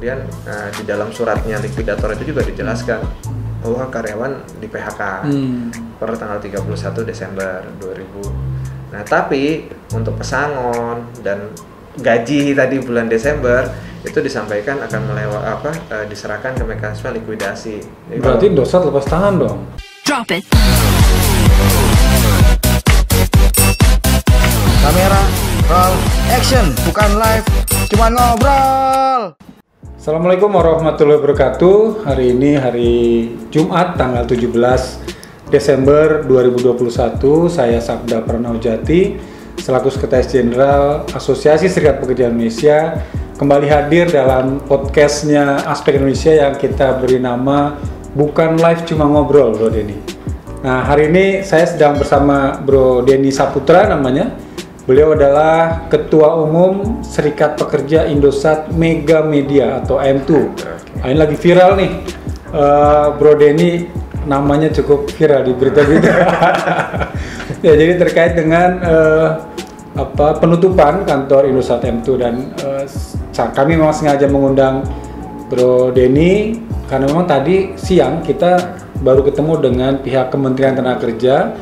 kemudian di dalam suratnya likuidator itu juga dijelaskan bahwa karyawan di PHK per tanggal 31 Desember 2000. Nah, tapi untuk pesangon dan gaji tadi bulan Desember itu disampaikan akan diserahkan ke mekanisme likuidasi. Jadi berarti Indosat lepas tangan dong. Drop it. Kamera, roll, action, bukan live, cuman ngobrol. Assalamualaikum warahmatullahi wabarakatuh. Hari ini hari Jumat tanggal 17 Desember 2021. Saya Sabda Pranawjati selaku Sekretaris Jenderal Asosiasi Serikat Pekerja Indonesia kembali hadir dalam podcastnya Aspek Indonesia yang kita beri nama Bukan Live Cuma Ngobrol, Bro Denny. Nah, hari ini saya sedang bersama Bro Denny Saputra namanya. Beliau adalah Ketua Umum Serikat Pekerja Indosat Mega Media atau M2. Nah, ini lagi viral nih, Bro Denny namanya cukup viral di berita-berita. Ya, jadi terkait dengan penutupan kantor Indosat M2 dan kami memang sengaja mengundang Bro Denny karena memang tadi siang kita baru ketemu dengan pihak Kementerian Tenaga Kerja.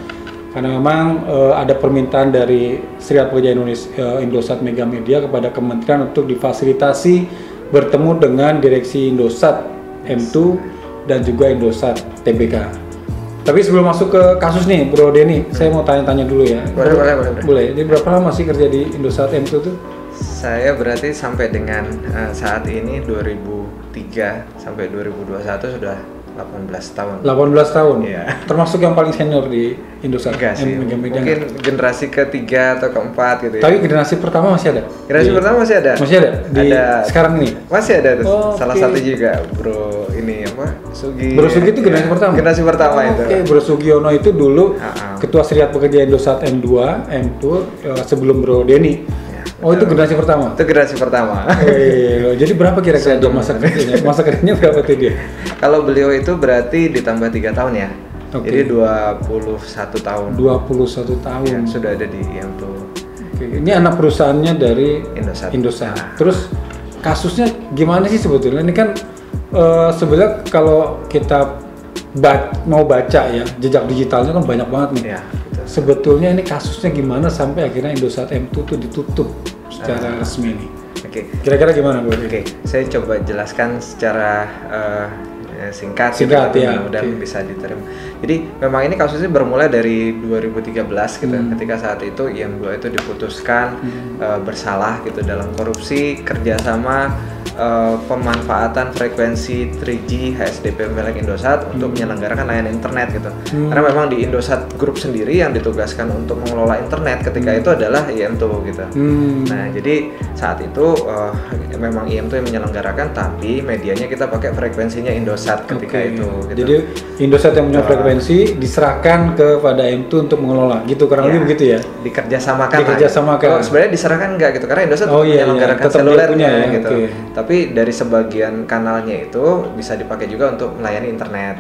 Karena memang ada permintaan dari Serikat Pekerja Indonesia Indosat Mega Media kepada kementerian untuk difasilitasi bertemu dengan direksi Indosat M2 dan juga Indosat Tbk. Tapi sebelum masuk ke kasus nih, Bro Denny, saya mau tanya-tanya dulu ya. Boleh. Jadi berapa lama sih kerja di Indosat M2 tuh? Saya berarti sampai dengan saat ini 2003 sampai 2021 sudah 18 tahun. 18 tahun? Iya. Termasuk yang paling senior di Indosat? Enggak sih, mungkin generasi ketiga atau keempat gitu ya. Tapi generasi pertama masih ada? Generasi pertama masih ada? Masih ada? Sekarang ini? Masih ada, salah okay. satu juga Bro ini Sugi. Bro Sugi itu generasi pertama? Generasi pertama itu. Oke, Bro Sugiono itu dulu Ketua Serikat Pekerja Indosat M2 sebelum Bro Denny. Oh, itu generasi pertama? Itu generasi pertama. Jadi berapa kira-kira masa kerjanya? Masa kerjanya berapa tuh dia? Kalau beliau itu berarti ditambah 3 tahun ya. Jadi 21 tahun. 21 tahun. Ya, sudah ada di IM2. Ini anak perusahaannya dari Indosat. Terus kasusnya gimana sih sebetulnya? Ini kan sebenarnya kalau kita mau baca ya, jejak digitalnya kan banyak banget nih. Ya, gitu. Sebetulnya ini kasusnya gimana sampai akhirnya Indosat M2 itu ditutup secara resmi nih? Oke. Kira-kira gimana, Bu? Oke, saya coba jelaskan secara singkat ya, mudah bisa diterima. Jadi memang ini kasusnya bermula dari 2013 gitu, ketika saat itu IM2 itu diputuskan bersalah gitu dalam korupsi kerjasama pemanfaatan frekuensi 3G HSDP milik Indosat untuk menyelenggarakan layanan internet gitu. Karena memang di Indosat Group sendiri yang ditugaskan untuk mengelola internet ketika itu adalah IM2 gitu. Nah, jadi saat itu memang IM2 yang menyelenggarakan, tapi medianya kita pakai frekuensinya Indosat ketika itu. Gitu. Jadi Indosat yang punya frekuensi diserahkan kepada M2 untuk mengelola, gitu kurang lebih begitu ya? Dikerjasamakan. Kalau sebenarnya diserahkan enggak gitu, karena Indosat menyelenggarakan selulernya gitu. Tapi dari sebagian kanalnya itu bisa dipakai juga untuk melayani internet.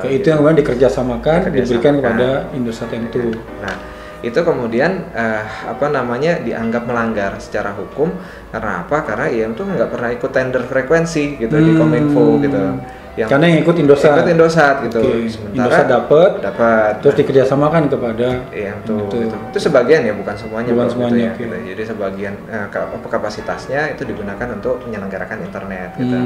Itu yang kemudian dikerjasamakan, diberikan kepada Indosat M2. Nah, itu kemudian dianggap melanggar secara hukum karena apa? Karena IM tuh nggak pernah ikut tender frekuensi gitu di Kominfo gitu. Karena yang ikut Indosat gitu. Sementara Indosat dapat terus dikerjasamakan kepada itu sebagian ya, bukan semuanya. Bukan semuanya. Gitu. Jadi sebagian kapasitasnya itu digunakan untuk menyelenggarakan internet gitu.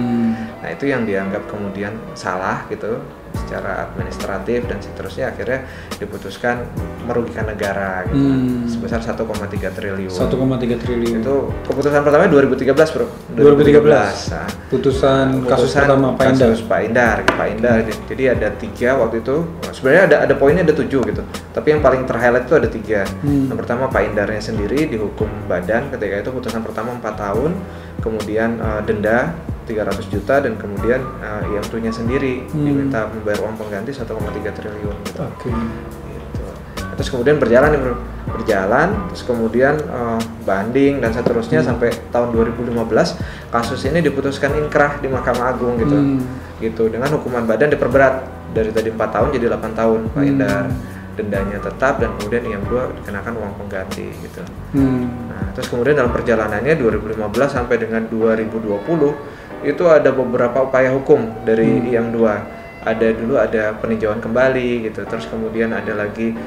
Nah, itu yang dianggap kemudian salah gitu secara administratif dan seterusnya, akhirnya diputuskan merugikan negara gitu, sebesar 1,3 triliun. 1,3 triliun. Itu keputusan pertama 2013, Bro. 2013. Nah, putusan kasus pertama Pak Indar. Jadi ada 3 waktu itu. Sebenarnya ada poinnya ada 7 gitu. Tapi yang paling terhighlight itu ada 3. Yang pertama Pak Indarnya sendiri dihukum badan ketika itu, putusan pertama 4 tahun, kemudian denda 300 juta, dan kemudian IM2-nya sendiri diminta membayar uang pengganti 1,3 triliun gitu. Gitu. Terus kemudian berjalan, terus kemudian banding dan seterusnya sampai tahun 2015 kasus ini diputuskan inkrah di Mahkamah Agung gitu. Gitu, dengan hukuman badan diperberat dari tadi 4 tahun jadi 8 tahun Pak Indar. Dendanya tetap dan kemudian IM2 dikenakan uang pengganti gitu. Nah, terus kemudian dalam perjalanannya 2015 sampai dengan 2020 itu ada beberapa upaya hukum dari IM2. Ada peninjauan kembali gitu, terus kemudian ada lagi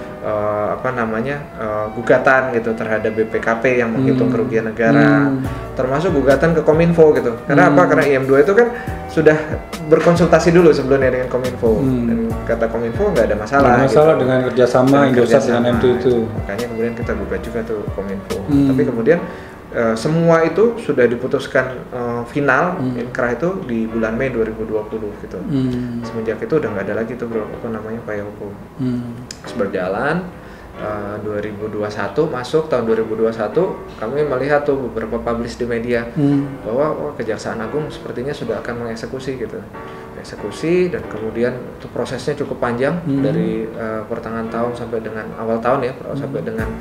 gugatan gitu terhadap BPKP yang menghitung kerugian negara, termasuk gugatan ke Kominfo gitu. Karena apa? Karena IM2 itu kan sudah berkonsultasi dulu sebelumnya dengan Kominfo, dan kata Kominfo nggak ada masalah. Nggak masalah gitu, dengan kerjasama Indosat dengan M2 itu. Makanya kemudian kita gugat juga tuh Kominfo. Tapi kemudian semua itu sudah diputuskan final inkrah itu di bulan Mei 2020 gitu. Semenjak itu udah nggak ada lagi tuh bro, upaya hukum. Terus berjalan 2021 masuk tahun 2021 kami melihat tuh beberapa publish di media bahwa Kejaksaan Agung sepertinya sudah akan mengeksekusi gitu. Eksekusi, dan kemudian itu prosesnya cukup panjang dari pertengahan tahun sampai dengan awal tahun ya, sampai dengan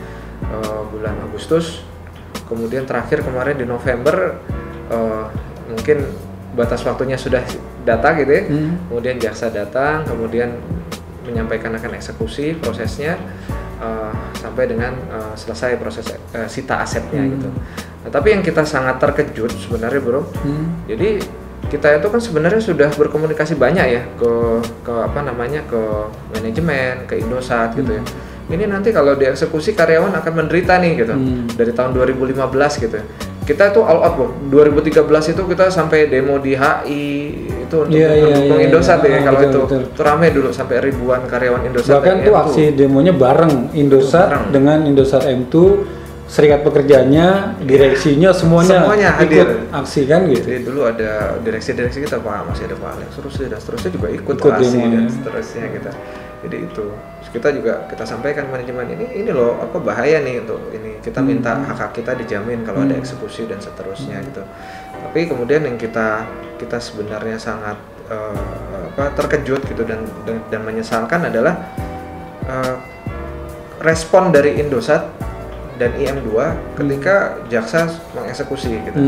bulan Agustus. Kemudian terakhir kemarin di November mungkin batas waktunya sudah datang gitu ya. Kemudian jaksa datang, kemudian menyampaikan akan eksekusi prosesnya sampai dengan selesai proses sita asetnya gitu. Nah, tapi yang kita sangat terkejut sebenarnya bro, jadi kita itu kan sebenarnya sudah berkomunikasi banyak ya ke manajemen, ke Indosat gitu ya. Ini nanti kalau dieksekusi karyawan akan menderita nih gitu. Dari tahun 2015 gitu. Kita tuh all out bro. 2013 itu kita sampai demo di HI itu untuk mendukung Indosat ya. Kalau itu ramai dulu sampai ribuan karyawan Indosat. Bahkan tuh aksi demonya bareng Indosat dengan Indosat M2, serikat pekerjanya, direksinya semuanya hadir. Ikut aksi kan gitu. Jadi dulu ada direksi kita masih ada Pak Alex, seterusnya juga ikut aksi dan seterusnya gitu. Jadi itu kita sampaikan manajemen ini loh bahaya nih untuk ini, kita minta hak kita dijamin kalau ada eksekusi dan seterusnya gitu. Tapi kemudian yang kita sebenarnya sangat terkejut gitu dan menyesalkan adalah respon dari Indosat dan IM2 ketika jaksa mengeksekusi gitu.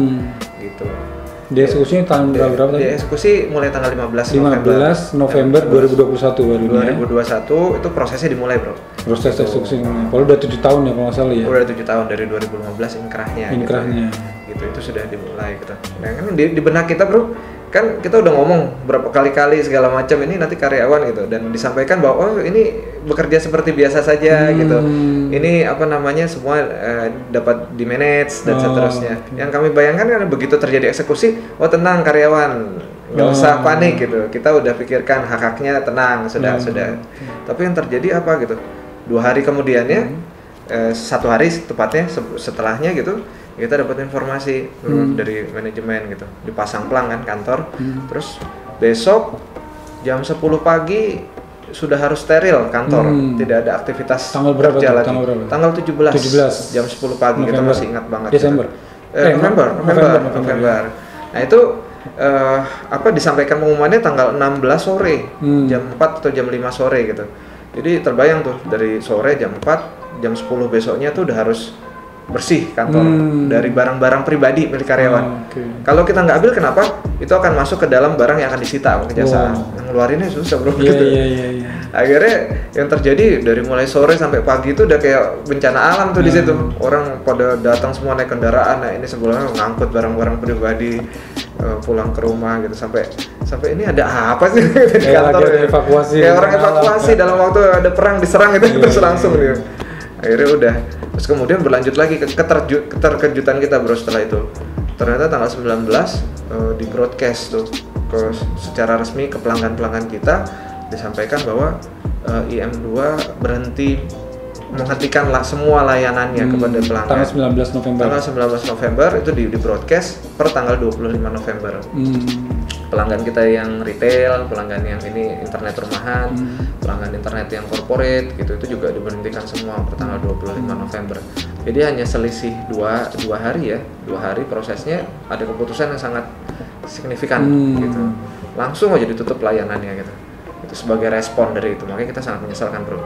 Gitu. Dieksekusinya tanggal berapa tadi? Dieksekusi mulai tanggal 15 November 2021 barunya. 2021 itu prosesnya dimulai bro. Proses eksekusi mulai. Kalau udah 7 tahun ya kalau nggak salah ya. Udah 7 tahun dari 2015 inkrahnya. Gitu itu sudah dimulai gitu. Nah kan di benak kita bro, kan kita udah ngomong berapa kali-kali segala macam ini nanti karyawan gitu, dan disampaikan bahwa ini bekerja seperti biasa saja gitu. Ini semua dapat di manage dan seterusnya. Yang kami bayangkan kan begitu terjadi eksekusi, tenang karyawan, nggak usah panik gitu. Kita udah pikirkan hak-haknya, tenang sudah. Tapi yang terjadi apa gitu? 2 hari kemudiannya, 1 hari tepatnya setelahnya gitu, kita dapat informasi dari manajemen gitu, dipasang pelang kan kantor, terus besok jam 10 pagi sudah harus steril kantor, tidak ada aktivitas kerja lagi. Tanggal 17 jam 10 pagi, kita masih ingat banget. November. Nah itu disampaikan pengumumannya tanggal 16 sore, jam 4 atau jam 5 sore gitu. Jadi terbayang tuh dari sore jam 4, jam 10 besoknya tuh udah harus bersih kantor dari barang-barang pribadi milik karyawan. Kalau kita nggak ambil, kenapa? Itu akan masuk ke dalam barang yang akan disita oleh kejaksaan. Ngeluarinnya susah bro. Akhirnya yang terjadi dari mulai sore sampai pagi itu udah kayak bencana alam tuh di situ. Orang pada datang semua naik kendaraan. Nah ini sebelumnya ngangkut barang-barang pribadi pulang ke rumah gitu, sampai ini ada apa sih di kantor ya? Kayak orang evakuasi dalam waktu ada perang diserang gitu, terus langsung gitu. Akhirnya udah, terus kemudian berlanjut lagi ke keterkejutan kita bro setelah itu. Ternyata tanggal 19 di broadcast tuh secara resmi ke pelanggan-pelanggan kita, disampaikan bahwa IM2 menghentikan semua layanannya kepada pelanggan. Tanggal 19 November itu di broadcast per tanggal 25 November. Pelanggan kita yang retail, pelanggan yang ini internet rumahan, pelanggan internet yang corporate gitu, itu juga diberhentikan semua per tanggal 25 November. Jadi hanya selisih dua hari ya, 2 hari prosesnya ada keputusan yang sangat signifikan gitu. Langsung aja ditutup layanannya gitu. Itu sebagai respon dari itu, makanya kita sangat menyesalkan bro.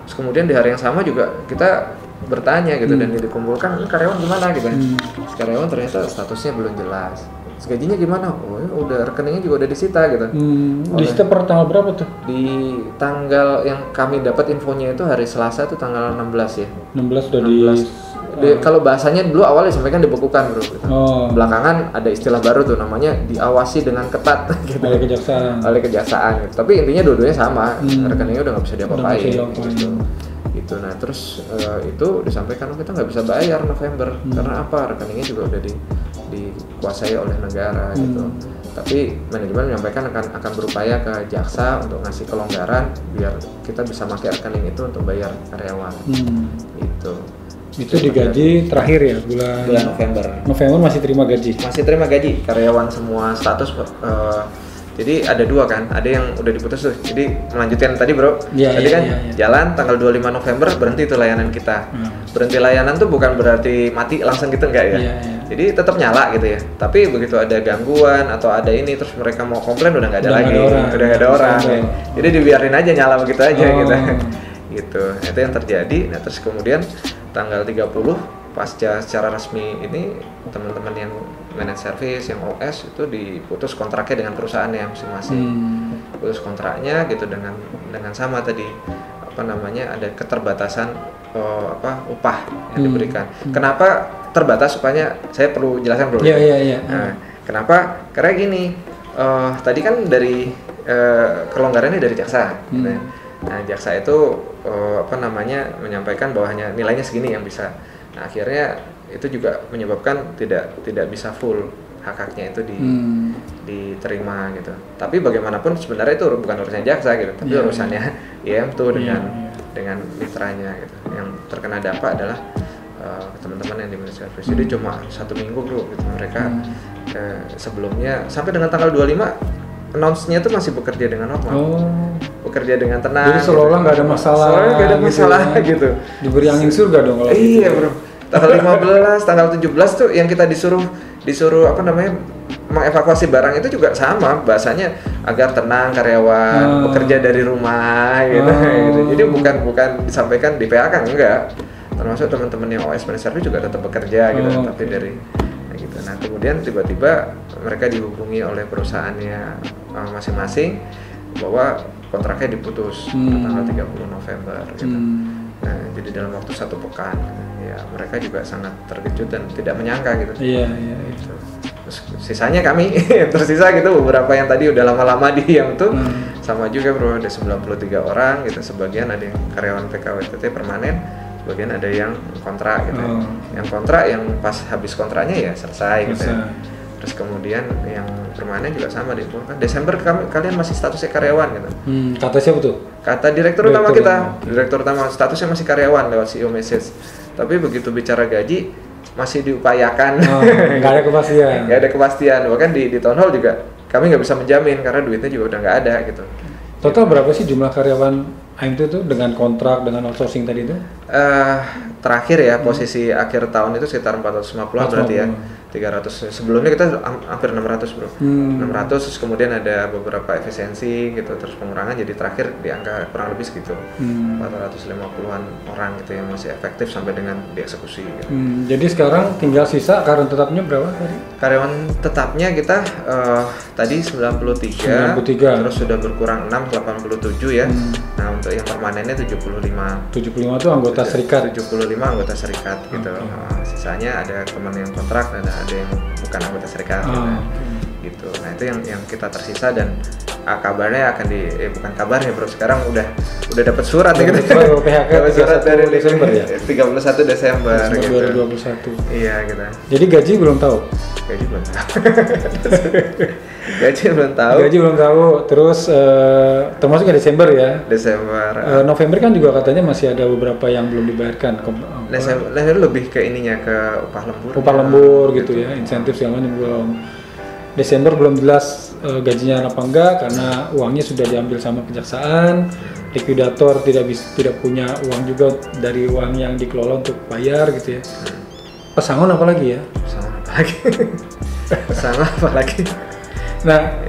Terus kemudian di hari yang sama juga kita bertanya gitu dan dikumpulkan, ini karyawan gimana gitu. Karyawan ternyata statusnya belum jelas. Gajinya gimana? Oh ya udah, rekeningnya juga udah disita gitu. Disita per tanggal berapa tuh? Di tanggal yang kami dapat infonya itu hari Selasa tuh tanggal 16 ya. 16 udah Kalau bahasanya dulu awalnya disampaikan dibekukan bro. Gitu. Belakangan ada istilah baru tuh namanya diawasi dengan ketat. Gitu. Oleh kejaksaan. Gitu. Tapi intinya dua-duanya sama. Rekeningnya udah nggak bisa diapa-apain. Gitu. Nah terus itu disampaikan kita nggak bisa bayar November karena apa? Rekeningnya juga udah dikuasai oleh negara gitu. Tapi manajemen menyampaikan akan berupaya ke jaksa untuk ngasih kelonggaran biar kita bisa pakai rekening itu untuk bayar karyawan. Itu digaji terakhir ya bulan November. November masih terima gaji. Masih terima gaji karyawan semua status. Jadi ada dua kan, ada yang udah diputus tuh. Jadi melanjutkan tadi bro. Tadi kan jalan tanggal 25 November berhenti tuh layanan kita. Berhenti layanan tuh bukan berarti mati langsung gitu enggak ya. Jadi tetap nyala gitu ya. Tapi begitu ada gangguan atau ada ini terus mereka mau komplain udah nggak ada lagi. Udah nggak ada orang. Ya. Jadi dibiarin aja nyala begitu aja gitu. Gitu. Itu yang terjadi. Nah terus kemudian tanggal 30 pasca secara resmi ini teman-teman yang manage service yang OS itu diputus kontraknya dengan perusahaannya masing-masing. Putus kontraknya gitu dengan sama tadi ada keterbatasan upah yang diberikan. Kenapa terbatas? Supaya saya perlu jelaskan dulu. Nah, kenapa? Karena gini, tadi kan dari kelonggarannya dari jaksa. Gitu. Nah, jaksa itu menyampaikan bahwa hanya nilainya segini yang bisa. Nah, akhirnya itu juga menyebabkan tidak bisa full hak-haknya itu diterima gitu. Tapi bagaimanapun sebenarnya itu bukan urusannya jaksa gitu, tapi urusannya IM tuh dengan mitranya gitu. Yang terkena dampak adalah teman-teman yang di managed service. Jadi cuma 1 minggu bro gitu. Mereka sebelumnya sampai dengan tanggal 25 announce-nya tuh masih bekerja dengan normal. Bekerja dengan tenang. Jadi seolah-olah nggak ada masalah. Soalnya nggak ada masalah gitu. Diberi angin surga dong kalau gitu. Iya bro. Tanggal 15, tanggal 17 tuh yang kita disuruh mengevakuasi barang itu juga sama bahasanya agar tenang karyawan bekerja dari rumah gitu. Jadi bukan disampaikan di PHK enggak. Termasuk teman-teman yang OS managed service juga tetap bekerja gitu, tapi dari gitu. Nah kemudian tiba-tiba mereka dihubungi oleh perusahaannya masing-masing bahwa kontraknya diputus tanggal 30 November gitu. Nah, jadi dalam waktu 1 pekan ya mereka juga sangat terkejut dan tidak menyangka gitu. Gitu. Terus sisanya kami tersisa gitu beberapa yang tadi udah lama-lama diam tuh sama juga bro, ada 93 orang gitu, sebagian ada yang karyawan PKWTT permanen, sebagian ada yang kontrak gitu. Yang kontrak yang pas habis kontraknya ya selesai gitu. Terus kemudian yang permanen juga sama diinfokan Desember kalian masih statusnya karyawan gitu. Kata siapa tuh? Kata direktur utama kita. Direktur utama statusnya masih karyawan lewat CEO message. Tapi begitu bicara gaji masih diupayakan. Nggak ada kepastian. Nggak ada kepastian. Bahkan di town hall juga kami nggak bisa menjamin karena duitnya juga udah nggak ada gitu. Total berapa sih jumlah karyawan AIM itu dengan kontrak dengan outsourcing tadi itu? Terakhir ya posisi akhir tahun itu sekitar 450 berarti ya. 300 sebelumnya kita hampir 600 bro. 600 terus kemudian ada beberapa efisiensi gitu terus pengurangan jadi terakhir di angka kurang lebih segitu 450-an orang gitu yang masih efektif sampai dengan dieksekusi gitu. Jadi sekarang tinggal sisa karyawan tetapnya berapa tadi? Karyawan tetapnya kita tadi 93 terus sudah berkurang 6 87 ya. Nah untuk yang permanennya 75 itu anggota serikat. 75 anggota serikat gitu. Sisanya ada teman yang kontrak dan ada yang bukan anggota serikat gitu. Nah itu yang kita tersisa dan kabarnya akan bukan kabarnya bro, sekarang udah dapat surat ya gitu. Dapat surat dari Desember ya. 31 Desember gitu. 2021. Iya gitu. Jadi gaji belum tahu. Gaji belum tahu. Gaji belum tahu. Terus termasuk ke Desember ya. Desember. November kan juga katanya masih ada beberapa yang belum dibayarkan. Desember lebih ke ininya ke upah lembur. Upah lembur gitu ya, insentif segala macam belum. Desember belum jelas gajinya apa enggak karena uangnya sudah diambil sama kejaksaan. Likuidator tidak punya uang juga dari uang yang dikelola untuk bayar gitu ya. Pesangon apa lagi ya? Pesangon apa lagi? Nah,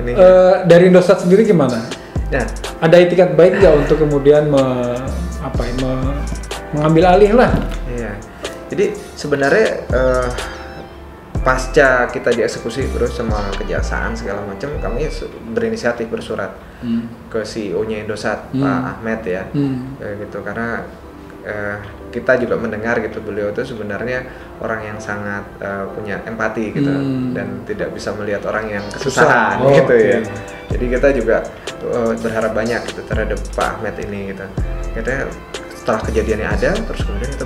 dari Indosat sendiri gimana? Ya. Ada itikat baik nggak untuk kemudian mengambil alih lah? Iya. Jadi sebenarnya pasca kita dieksekusi terus sama kejaksaan segala macam, kami berinisiatif bersurat ke CEO-nya Indosat Pak Ahmed ya, gitu karena kita juga mendengar gitu beliau itu sebenarnya orang yang sangat punya empati gitu dan tidak bisa melihat orang yang kesusahan gitu ya. Jadi kita juga berharap banyak gitu terhadap Pak Ahmed ini gitu. Kita setelah kejadiannya ada, terus kemudian kita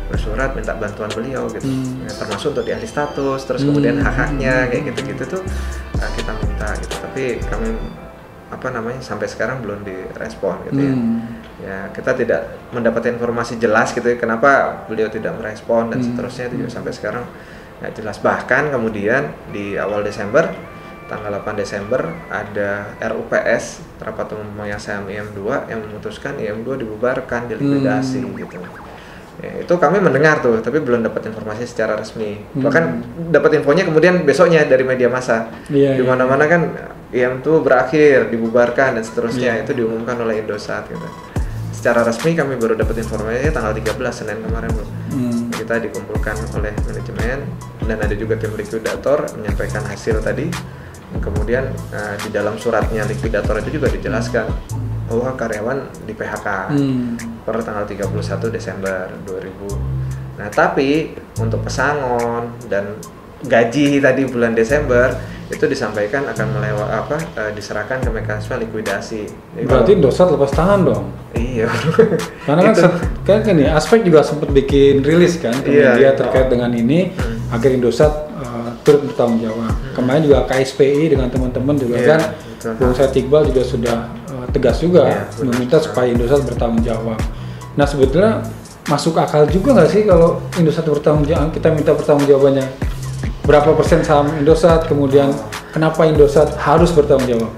bersurat minta bantuan beliau gitu, ya, termasuk untuk dialih status, terus kemudian hak-haknya kayak gitu-gitu tuh kita minta gitu. Tapi kami sampai sekarang belum direspon gitu ya. Ya kita tidak mendapat informasi jelas gitu ya, kenapa beliau tidak merespon dan seterusnya itu juga sampai sekarang nggak jelas. Bahkan kemudian di awal Desember, tanggal 8 Desember ada RUPS, Rapat Umum Pemegang Saham IM2 yang memutuskan IM2 dibubarkan, dilikuidasi gitu. Ya, itu kami mendengar tuh, tapi belum dapat informasi secara resmi. Bahkan dapat infonya kemudian besoknya dari media massa. Di mana-mana kan IM2 berakhir, dibubarkan dan seterusnya. Itu diumumkan oleh Indosat gitu. Secara resmi kami baru dapat informasinya tanggal 13 Senin kemarin, Bro. Kita dikumpulkan oleh manajemen dan ada juga tim likuidator menyampaikan hasil tadi. Kemudian di dalam suratnya likuidator itu juga dijelaskan bahwa karyawan di PHK per tanggal 31 Desember 2000. Nah, tapi untuk pesangon dan gaji tadi bulan Desember itu disampaikan akan diserahkan ke mekanisme likuidasi. Jadi berarti Indosat lepas tangan dong. Iya. Karena kan gini, Aspek juga sempat bikin rilis kan ke media terkait dengan ini agar Indosat turut bertanggung jawab. Kemarin juga KSPI dengan teman-teman juga kan, Bung Said Iqbal juga sudah tegas juga meminta supaya Indosat bertanggung jawab. Nah sebetulnya masuk akal juga nggak sih kalau Indosat bertanggung jawab, kita minta pertanggung jawabannya berapa persen saham Indosat, kemudian kenapa Indosat harus bertanggung jawab?